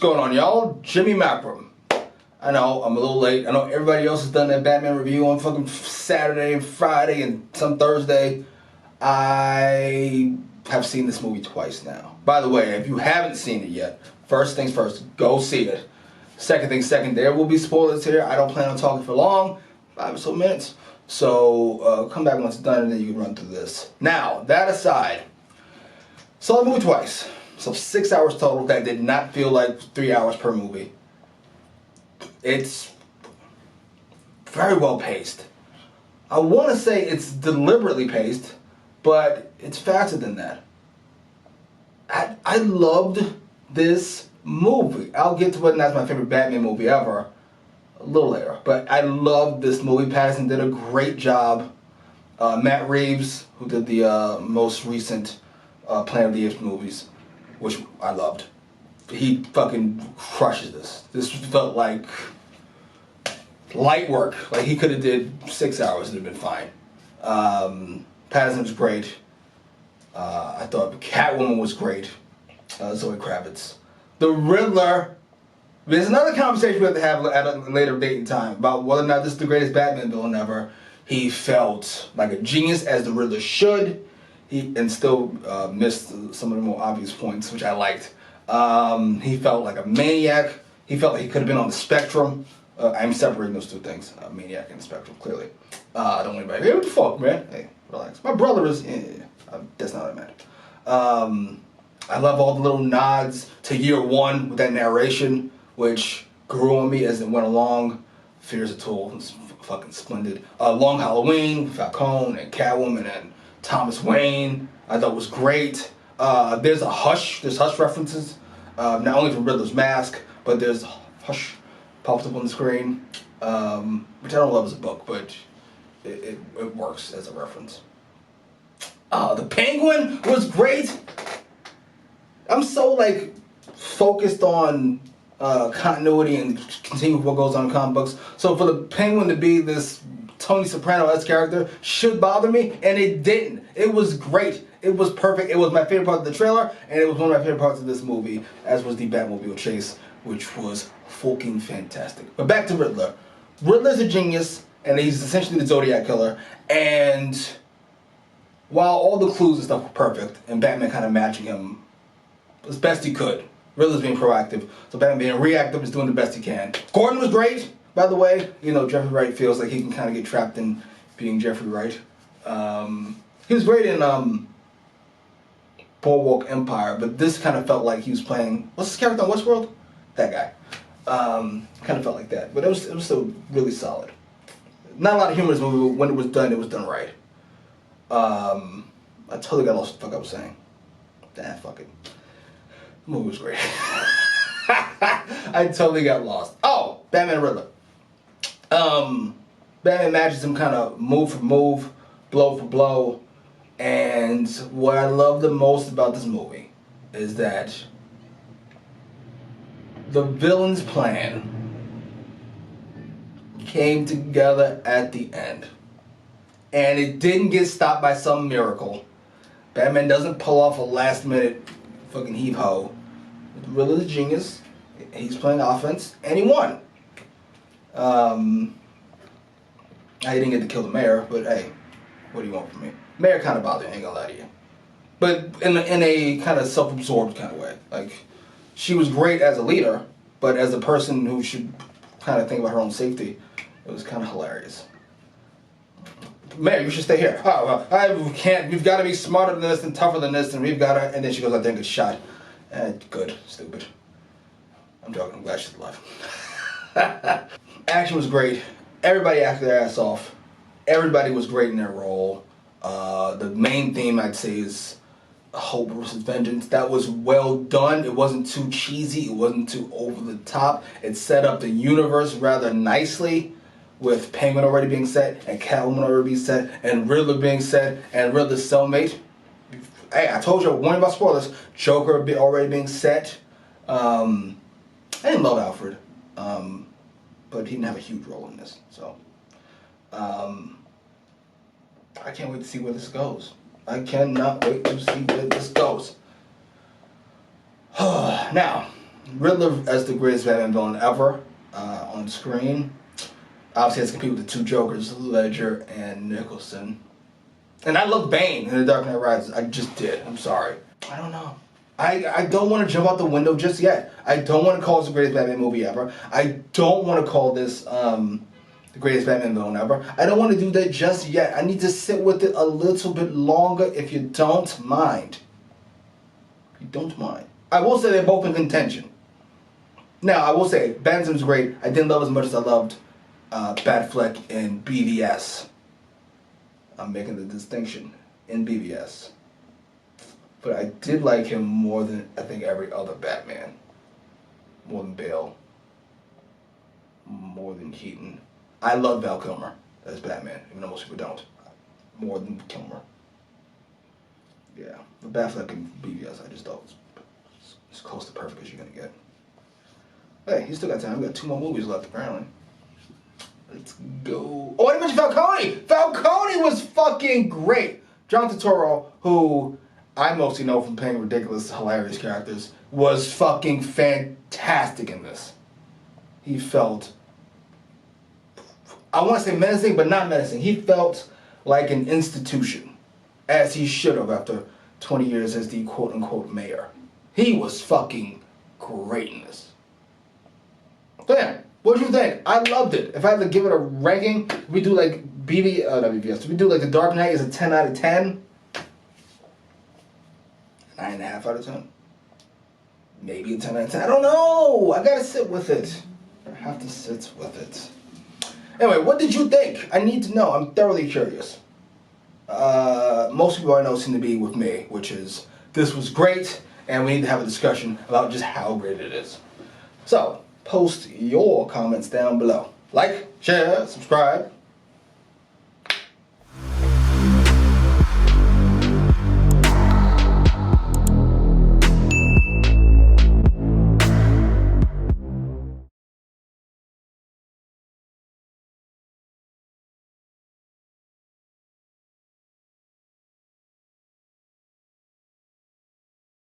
going on, y'all? Jimmy Macrum. I know, I'm a little late. I know everybody else has done their Batman review on fucking Saturday and Friday and some Thursday. I have seen this movie twice now. By the way, if you haven't seen it yet, first things first, go see it. Second thing second, there will be spoilers here. I don't plan on talking for long, 5 or so minutes. So come back once it's done and then you can run through this. Now, that aside, saw the movie twice. So 6 hours total. That did not feel like 3 hours per movie. It's very well paced. I want to say it's deliberately paced, but it's faster than that. I loved this movie. I'll get to whether that's my favorite Batman movie ever a little later. But I loved this movie. Pattinson did a great job. Matt Reeves, who did the most recent Planet of the Apes movies, which I loved. He fucking crushes this. This felt like light work. Like he could have did 6 hours and it'd have been fine. Pattinson was great. I thought Catwoman was great. Zoe Kravitz. The Riddler. There's another conversation we have to have at a later date and time about whether or not this is the greatest Batman villain ever. He felt like a genius, as the Riddler should. And still missed some of the more obvious points, which I liked. He felt like a maniac. He felt like he could have been on the spectrum. I'm separating those two things, maniac and the spectrum, clearly. Don't worry about it. Hey, what the fuck, man? Hey, relax. My brother is... that's not what I meant. I love all the little nods to year one with that narration, which grew on me as it went along. Fear's a Tool was fucking splendid. Long Halloween, Falcone and Catwoman and Thomas Wayne, I thought was great. There's Hush references, not only from Riddler's mask, but there's Hush popped up on the screen, which I don't love as a book, but it works as a reference. The Penguin was great. I'm so like focused on continuity and continue what goes on in comic books. So for the Penguin to be this Tony Soprano-esque character should bother me, and it didn't. It was great. It was perfect. It was my favorite part of the trailer, and it was one of my favorite parts of this movie, as was the Batmobile chase, which was fucking fantastic. But back to Riddler. Riddler's a genius, and he's essentially the Zodiac killer, and while all the clues and stuff were perfect, and Batman kind of matching him as best he could, Riddler's being proactive, so Batman being reactive is doing the best he can. Gordon was great, by the way. You know, Jeffrey Wright feels like he can kind of get trapped in being Jeffrey Wright. He was great in Boardwalk Empire, but this kind of felt like he was playing, what's his character on Westworld? That guy. Kind of felt like that, but it was still really solid. Not a lot of humor in this movie, but when it was done right. I totally got lost what the fuck I was saying. Damn, fuck it. The movie was great. I totally got lost. Oh, Batman and Riddler. Batman matches him kind of move for move, blow for blow. And what I love the most about this movie is that the villain's plan came together at the end. And it didn't get stopped by some miracle. Batman doesn't pull off a last minute fucking heave-ho. The Riddler's a genius. He's playing offense, and he won. I didn't get to kill the mayor, but hey, what do you want from me? Mayor kind of bothered me, I ain't gonna lie to you. But in a kind of self-absorbed kind of way. Like, she was great as a leader, but as a person who should kind of think about her own safety, it was kind of hilarious. Mayor, you should stay here. Oh, well, we can't. We've got to be smarter than this and tougher than this, and we've got to. And then she goes out there and gets shot. Good, stupid. I'm joking. I'm glad she's alive. Action was great. Everybody acted their ass off. Everybody was great in their role. The main theme, I'd say, is hope versus vengeance. That was well done. It wasn't too cheesy. It wasn't too over the top. It set up the universe rather nicely, with Penguin already being set, and Catwoman already being set, and Riddler being set, and Riddler's cellmate. Hey, I told you, warning about spoilers. Joker already being set. I didn't love Alfred, but he didn't have a huge role in this. So, I can't wait to see where this goes. I cannot wait to see where this goes. Now, Riddler as the greatest Batman villain ever on screen. Obviously, has to compete with the two Jokers, Ledger and Nicholson. And I love Bane in The Dark Knight Rises. I just did. I'm sorry. I don't know. I don't want to jump out the window just yet. I don't want to call this the greatest Batman movie ever. I don't want to call this the greatest Batman villain ever. I don't want to do that just yet. I need to sit with it a little bit longer if you don't mind. If you don't mind. I will say they're both in contention. Now, I will say, Batman's great. I didn't love as much as I loved Batfleck in BVS. I'm making the distinction in BVS. But I did like him more than, I think, every other Batman. More than Bale. More than Keaton. I love Val Kilmer as Batman, even though most people don't. More than Kilmer. Yeah. The Batfleck in BVS, I just thought was as close to perfect as you're going to get. Hey, you still got time. We got 2 more movies left, apparently. Let's go. Oh, I didn't mention Falcone! Falcone was fucking great! John Turturro, who I mostly know from playing ridiculous, hilarious characters, was fucking fantastic in this. He felt, I want to say menacing, but not menacing. He felt like an institution, as he should have after 20 years as the quote-unquote mayor. He was fucking great in this. So yeah, what did you think? I loved it. If I had to give it a ranking, we do like not BVS. We do like The Dark Knight is a 10 out of 10. 9.5 out of 10. Maybe a 10 out of 10. I don't know. I gotta sit with it. I have to sit with it. Anyway, what did you think? I need to know. I'm thoroughly curious. Most people I know seem to be with me, which is this was great, and we need to have a discussion about just how great it is. So, post your comments down below. Like, share, subscribe,